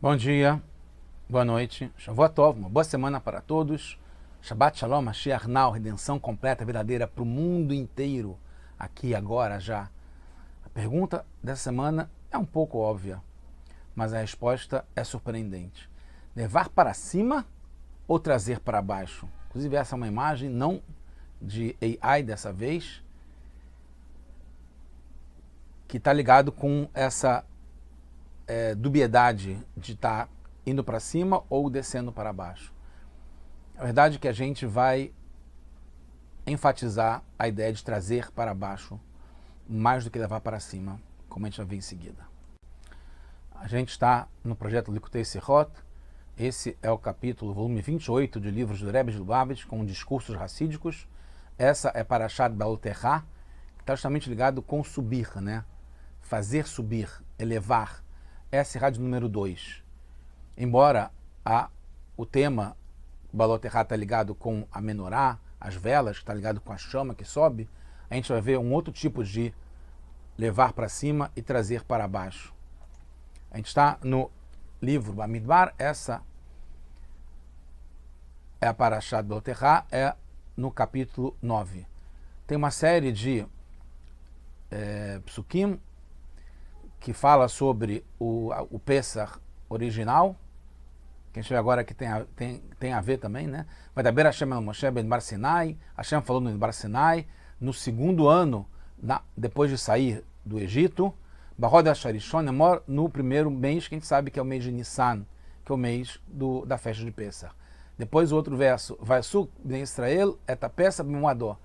Bom dia, boa noite, Shavua Tov, uma boa semana para todos. Shabbat Shalom, Mashiach Now, redenção completa, verdadeira para o mundo inteiro, aqui agora já. A pergunta dessa semana é um pouco óbvia, mas a resposta é surpreendente. Levar para cima ou trazer para baixo? Inclusive essa é uma imagem não de AI dessa vez, que está ligado com essa dubiedade de estar indo para cima ou descendo para baixo. A verdade é que a gente vai enfatizar a ideia de trazer para baixo mais do que levar para cima, como a gente vai ver em seguida. A gente está no projeto Likutei Sihot. Esse é o capítulo, volume 28 de livros do Rebbe de Lubavitch, com discursos racídicos. Essa é Parashat Baal Terá, que está justamente ligado com subir, né? Fazer subir, elevar. Essa é a rádio número 2. Embora o tema Baal Terá está ligado com a menorá, as velas, que está ligado com a chama que sobe, a gente vai ver um outro tipo de levar para cima e trazer para baixo. A gente está no livro Bamidbar, essa é a Parashat Baal Terá, é no capítulo 9. Tem uma série de psukim que fala sobre o Pesach original, que a gente vê agora que tem a ver também, né? Vai dar Hashem el Moshe ben Bar Sinai, Hashem falou no Bar Sinai, no segundo ano, depois de sair do Egito, Barod Asharishon Emor, no primeiro mês, que a gente sabe que é o mês de Nissan, que é o mês da festa de Pesach. Depois o outro verso, Vaisuk Bnei Israel et Pesach b'moado.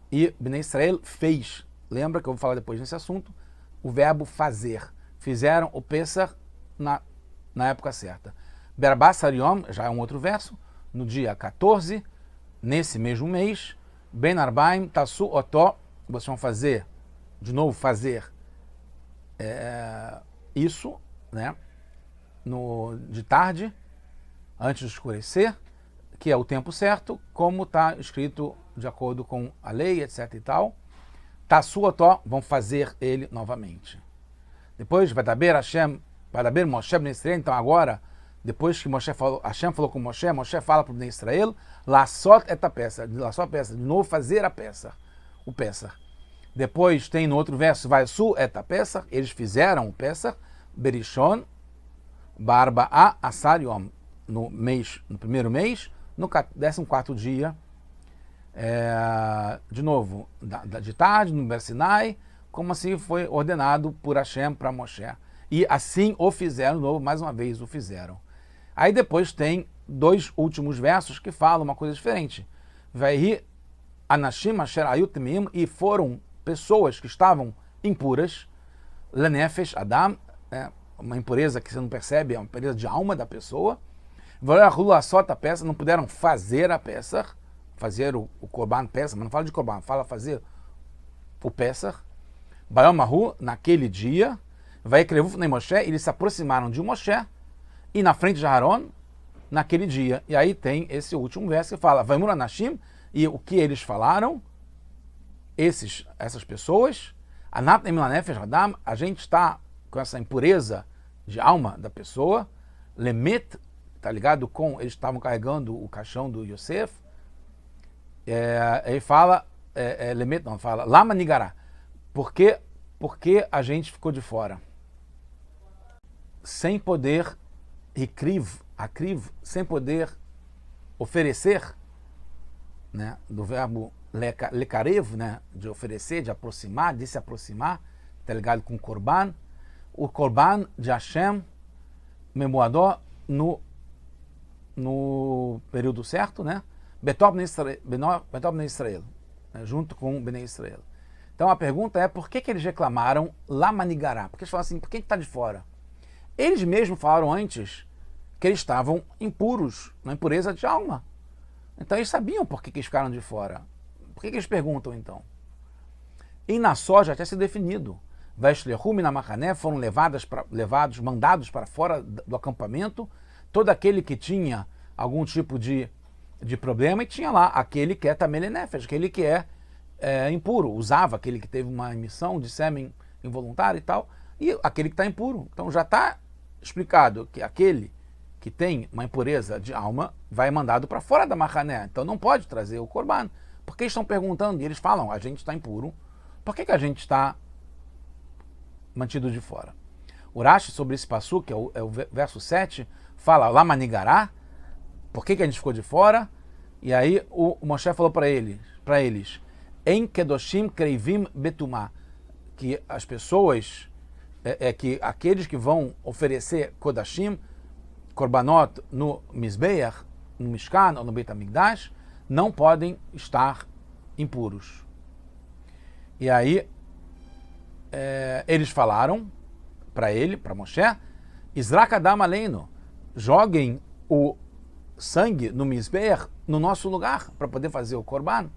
E Bnei Israel fez, lembra que eu vou falar depois nesse assunto, o verbo fazer. Fizeram o Pesach na época certa. Berbasar Yom, já é um outro verso, no dia 14, nesse mesmo mês, Ben Arbaim Tassu Otó, vocês vão fazer, de novo fazer isso, né, de tarde, antes de escurecer, que é o tempo certo, como está escrito de acordo com a lei, etc e tal. Tassu Otó, vão fazer ele novamente. Depois, vai dar Moshe ben Israel, então agora, depois que Hashem falou com Moshe, Moshe fala para o Ben Israel, Lassot et a peça, de novo fazer a peça, o Pesach. Depois tem no outro verso, Vaisu et a peça, eles fizeram o Pesach, Berishon, Barba'a Asar Yom, no primeiro mês, no 14º dia, de novo, de tarde, no Ber Sinai, como assim foi ordenado por Hashem para Moshe. E assim o fizeram, de novo, mais uma vez o fizeram. Aí depois tem dois últimos versos que falam uma coisa diferente. Vaihi Anashim Asher Ayut Meim, e foram pessoas que estavam impuras, Lenefesh Adam, uma impureza que você não percebe, é uma impureza de alma da pessoa. Só a peça, não puderam fazer a peça, fazer o Korban Pesach, mas não fala de Korban, fala fazer o Pesach. Bayomahu, naquele dia, vai Krevuf nem Moshe, eles se aproximaram de Moshe, e na frente de Aaron, naquele dia. E aí tem esse último verso que fala, Vaimur Anashim, e o que eles falaram, essas pessoas, Anat Emilanefesh Adam, a gente está com essa impureza de alma da pessoa, Lemet, tá ligado com, eles estavam carregando o caixão do Yosef, ele fala, Lemet não, fala, Lama Nigará, porque a gente ficou de fora, sem poder akriv, sem poder oferecer, né, do verbo lekarev, né, de oferecer, de aproximar, de se aproximar, tá ligado com o korban de Hashem, memoador, no período certo, né, Betob Bnei Israel, né, junto com Bnei Israel. Então a pergunta é, por que eles reclamaram Lama Nigará? Porque eles falaram assim, por que está de fora? Eles mesmos falaram antes que eles estavam impuros, na impureza de alma. Então eles sabiam por que eles ficaram de fora. Por que eles perguntam então? E na soja já tinha sido definido. Veshlehum na Machané, foram mandados para fora do acampamento, todo aquele que tinha algum tipo de problema, e tinha lá aquele que é Tamelenefesh, aquele que é impuro, usava aquele que teve uma emissão de sêmen involuntário e tal, e aquele que está impuro. Então já está explicado que aquele que tem uma impureza de alma vai mandado para fora da Mahané, então não pode trazer o Corban. Porque eles estão perguntando e eles falam, a gente está impuro, por que a gente está mantido de fora? O Rashi, sobre esse passuque, que é o verso 7, fala, lá manigará, por que a gente ficou de fora? E aí o Moshe falou para eles, em kedoshim kreivim betumá, que as pessoas, que aqueles que vão oferecer kodashim, korbanot no Mizbeach, no Mishkan ou no Beit HaMikdash, não podem estar impuros. E aí eles falaram para Moshe, Izrak Adam Aleinu, joguem o sangue no Mizbeach no nosso lugar, para poder fazer o Korban,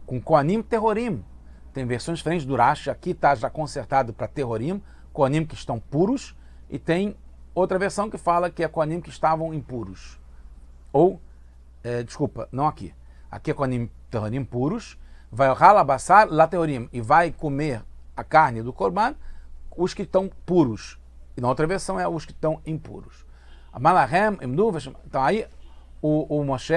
com Kohanim Terrorim. Tem versões diferentes do Rashi, aqui está já consertado para Terrorim, Kohanim que estão puros, e tem outra versão que fala que é Kohanim que estavam impuros. Ou, desculpa, não aqui. Aqui é Kohanim Terrorim puros, vai ralabassar la Terrorim, e vai comer a carne do Korban, os que estão puros. E na outra versão é os que estão impuros. Malahem, então aí o Moshe,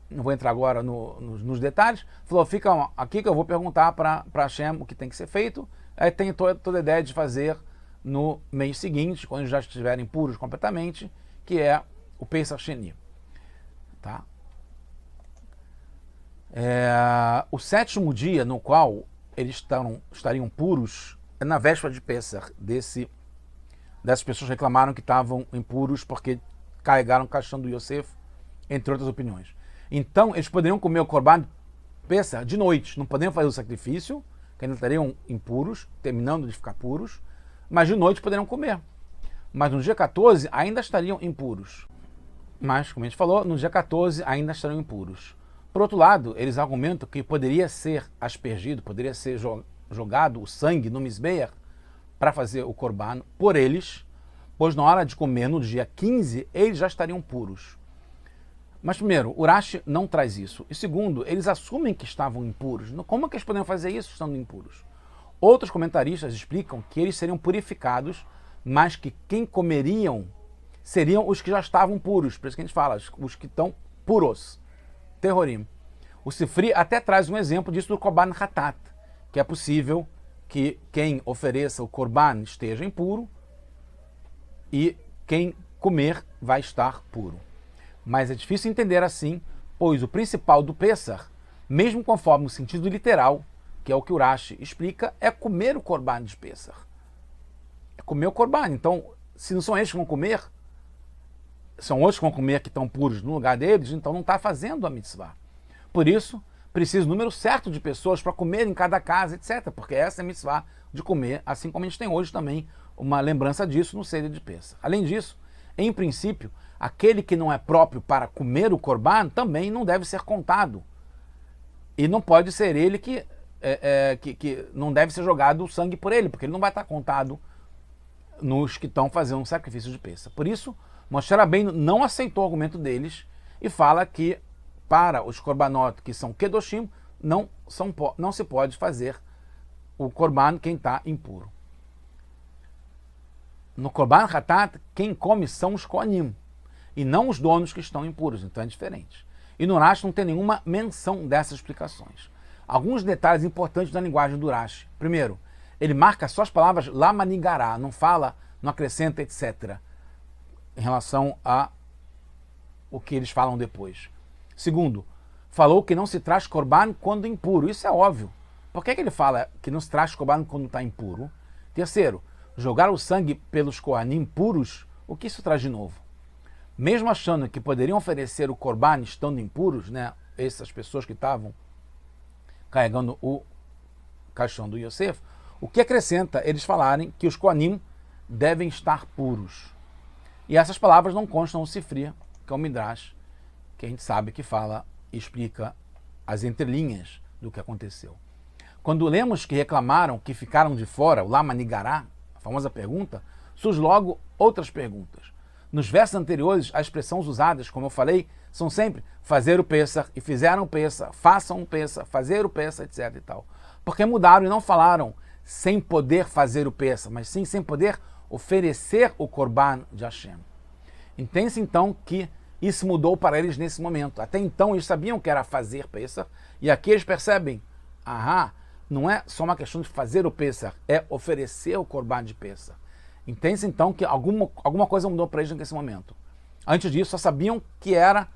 não vou entrar agora nos detalhes, falou, fica aqui que eu vou perguntar para Hashem o que tem que ser feito. Aí tem toda a ideia de fazer no mês seguinte, quando já estiverem puros completamente, que é o Pesach Sheni. Tá? O sétimo dia no qual eles estariam puros é na véspera de Pesach. Dessas pessoas reclamaram que estavam impuros porque carregaram o caixão do Yosef, entre outras opiniões. Então, eles poderiam comer o Korban Pesach de noite, não poderiam fazer o sacrifício, que ainda estariam impuros, terminando de ficar puros, mas de noite poderiam comer. Mas no dia 14 ainda estariam impuros. Mas, como a gente falou, no dia 14 ainda estariam impuros. Por outro lado, eles argumentam que poderia ser aspergido, poderia ser jogado o sangue no Mizbeach para fazer o Korban por eles, pois na hora de comer no dia 15, eles já estariam puros. Mas primeiro, o Rashi não traz isso. E segundo, eles assumem que estavam impuros. Como é que eles poderiam fazer isso estando impuros? Outros comentaristas explicam que eles seriam purificados, mas que quem comeriam seriam os que já estavam puros. Por isso que a gente fala, os que estão puros. Terrorim. O Sifri até traz um exemplo disso do Korban Hatat, que é possível que quem ofereça o Korban esteja impuro e quem comer vai estar puro. Mas é difícil entender assim, pois o principal do Pesach, mesmo conforme o sentido literal, que é o que o Rashi explica, é comer o Korban de Pesach. É comer o Korban. Então, se não são eles que vão comer, são outros que vão comer que estão puros no lugar deles, então não está fazendo a mitzvah. Por isso, precisa o número certo de pessoas para comer em cada casa, etc. Porque essa é a mitzvah de comer, assim como a gente tem hoje também uma lembrança disso no Seder de Pesach. Além disso, em princípio, aquele que não é próprio para comer o Korban também não deve ser contado. E não pode ser ele que não deve ser jogado o sangue por ele, porque ele não vai estar contado nos que estão fazendo um sacrifício de Pesach. Por isso, Moshe Rabbeinu não aceitou o argumento deles e fala que para os korbanot que são kedoshim, não se pode fazer o korban quem está impuro. No korban hatat, quem come são os kohanim, e não os donos que estão impuros, então é diferente. E no Rashi não tem nenhuma menção dessas explicações. Alguns detalhes importantes da linguagem do Rashi. Primeiro, ele marca só as palavras lamanigará, não fala, não acrescenta, etc., em relação a o que eles falam depois. Segundo, falou que não se traz korban quando impuro. Isso é óbvio. Por que ele fala que não se traz korban quando está impuro? Terceiro, jogar o sangue pelos kohanim puros, o que isso traz de novo? Mesmo achando que poderiam oferecer o korban estando impuros, né, essas pessoas que estavam carregando o caixão do Yosef, o que acrescenta eles falarem que os kohanim devem estar puros? E essas palavras não constam no Sifri, que é o Midrash, que a gente sabe que fala e explica as entrelinhas do que aconteceu. Quando lemos que reclamaram que ficaram de fora, o Lama Nigará, a famosa pergunta, surge logo outras perguntas. Nos versos anteriores, as expressões usadas, como eu falei, são sempre fazer o Pesach e fizeram o Pesach, façam o Pesach, fazer o Pesach, etc. e tal. Porque mudaram e não falaram sem poder fazer o Pesach, mas sim sem poder oferecer o Corban de Hashem. Entende-se então que isso mudou para eles nesse momento. Até então eles sabiam que era fazer Pesach, e aqui eles percebem, não é só uma questão de fazer o Pesach, é oferecer o Corban de Pesach. Entende-se então que alguma coisa mudou para eles nesse momento. Antes disso só sabiam que era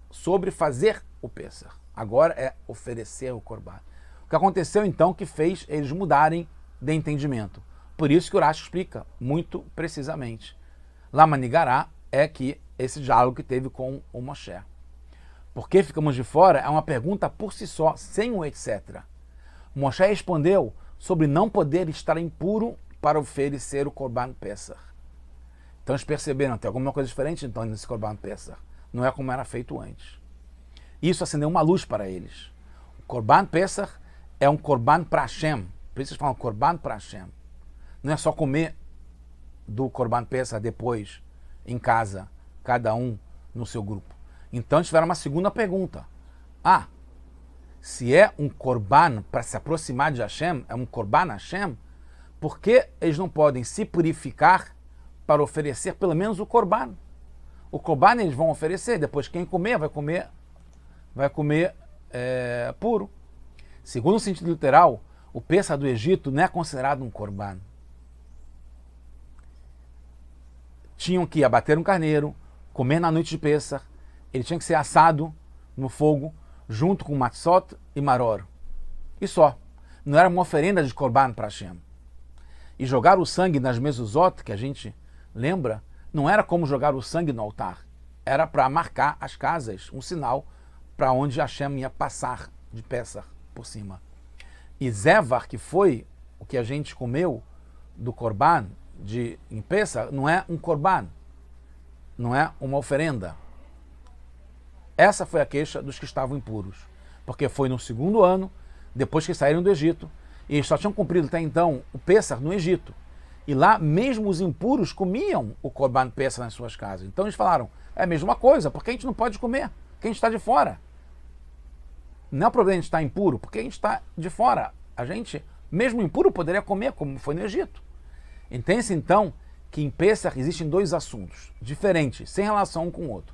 sobre fazer o Pesach. Agora é oferecer o Corban. O que aconteceu então que fez eles mudarem de entendimento. Por isso que o Rashi explica muito precisamente. Lama Nigará é que esse diálogo que teve com o Moshe. Por que ficamos de fora? É uma pergunta por si só, sem o etc. Moshe respondeu sobre não poder estar impuro para oferecer o Corban Pesach. Então eles perceberam, tem alguma coisa diferente então nesse Corban Pesach. Não é como era feito antes. Isso acendeu uma luz para eles. O Corban Pesach é um Corban para Hashem. Por isso eles falam Corban para Hashem. Não é só comer do Corban Pesach depois, em casa, cada um no seu grupo. Então eles tiveram uma segunda pergunta. Se é um Corban para se aproximar de Hashem, é um Corban Hashem, por que eles não podem se purificar para oferecer pelo menos o Corban? O Corban eles vão oferecer, depois quem comer vai comer puro. Segundo o sentido literal, o Pesach do Egito não é considerado um Corban. Tinham que abater um carneiro, comer na noite de Pesach, ele tinha que ser assado no fogo, junto com matzot e maror. E só. Não era uma oferenda de Corban para Hashem. E jogar o sangue nas mezuzot, que a gente lembra, não era como jogar o sangue no altar. Era para marcar as casas, um sinal para onde Hashem ia passar de Pesach por cima. E Zevar, que foi o que a gente comeu do Corban em Pesach, não é um Corban, não é uma oferenda. Essa foi a queixa dos que estavam impuros, porque foi no segundo ano, depois que saíram do Egito, e eles só tinham cumprido até então o Pesach no Egito. E lá, mesmo os impuros comiam o Corban Pesach nas suas casas. Então eles falaram, é a mesma coisa, porque a gente não pode comer, porque a gente está de fora. Não é o problema de estar impuro, porque a gente está de fora. A gente, mesmo impuro, poderia comer, como foi no Egito. Entende-se então que em Pesach existem dois assuntos diferentes, sem relação um com o outro.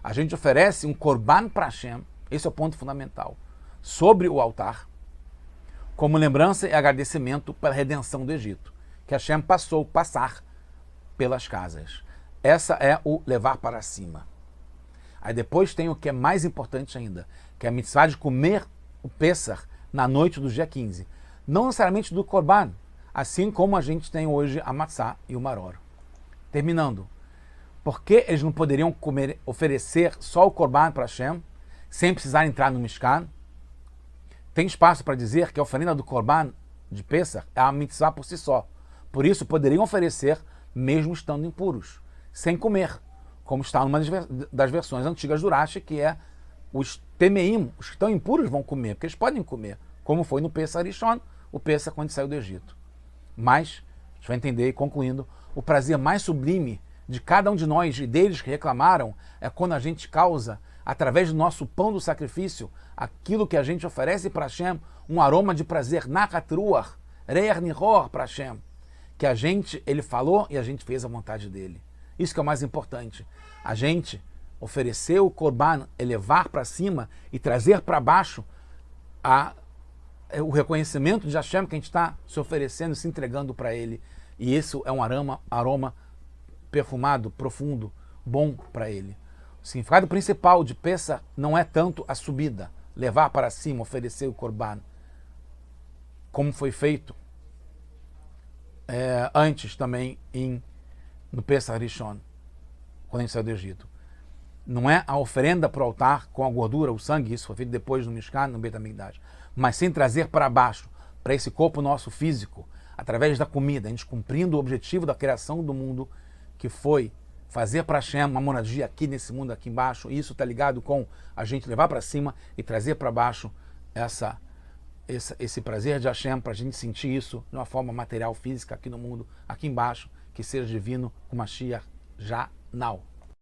A gente oferece um Corban para Hashem, esse é o ponto fundamental, sobre o altar, como lembrança e agradecimento pela redenção do Egito, que Hashem passar pelas casas. Essa é o levar para cima. Aí depois tem o que é mais importante ainda, que é a mitzvah de comer o Pesach na noite do dia 15. Não necessariamente do Corban, assim como a gente tem hoje a matzá e o maror. Terminando, por que eles não poderiam oferecer só o Corban para Hashem, sem precisar entrar no Mishkan? Tem espaço para dizer que a oferenda do Corban de Pesach é a mitzvah por si só. Por isso, poderiam oferecer mesmo estando impuros, sem comer, como está numa das versões antigas do Rashi, que é os Temeim, os que estão impuros vão comer, porque eles podem comer, como foi no Pesach Rishon, o Pesach quando saiu do Egito. Mas, a gente vai entender, concluindo, o prazer mais sublime de cada um de nós e deles que reclamaram é quando a gente causa, através do nosso pão do sacrifício, aquilo que a gente oferece para Hashem, um aroma de prazer, Nachat Ruach, Re'er Nihor para Hashem, que ele falou e a gente fez a vontade dele. Isso que é o mais importante. A gente oferecer o Corban, elevar para cima e trazer para baixo o reconhecimento de Hashem que a gente está se oferecendo, se entregando para ele. E isso é um aroma perfumado, profundo, bom para ele. O significado principal de Pesach não é tanto a subida, levar para cima, oferecer o Corban, como foi feito antes também no Pesach Rishon, quando a gente saiu do Egito. Não é a oferenda para o altar com a gordura, o sangue, isso foi feito depois no Mishkan, no Beit HaMikdash, mas sim trazer para baixo, para esse corpo nosso físico, através da comida, a gente cumprindo o objetivo da criação do mundo, que foi fazer para Hashem uma moradia aqui nesse mundo, aqui embaixo. E isso está ligado com a gente levar para cima e trazer para baixo esse prazer de Hashem, para a gente sentir isso de uma forma material, física, aqui no mundo, aqui embaixo, que seja divino, com Mashiach já now.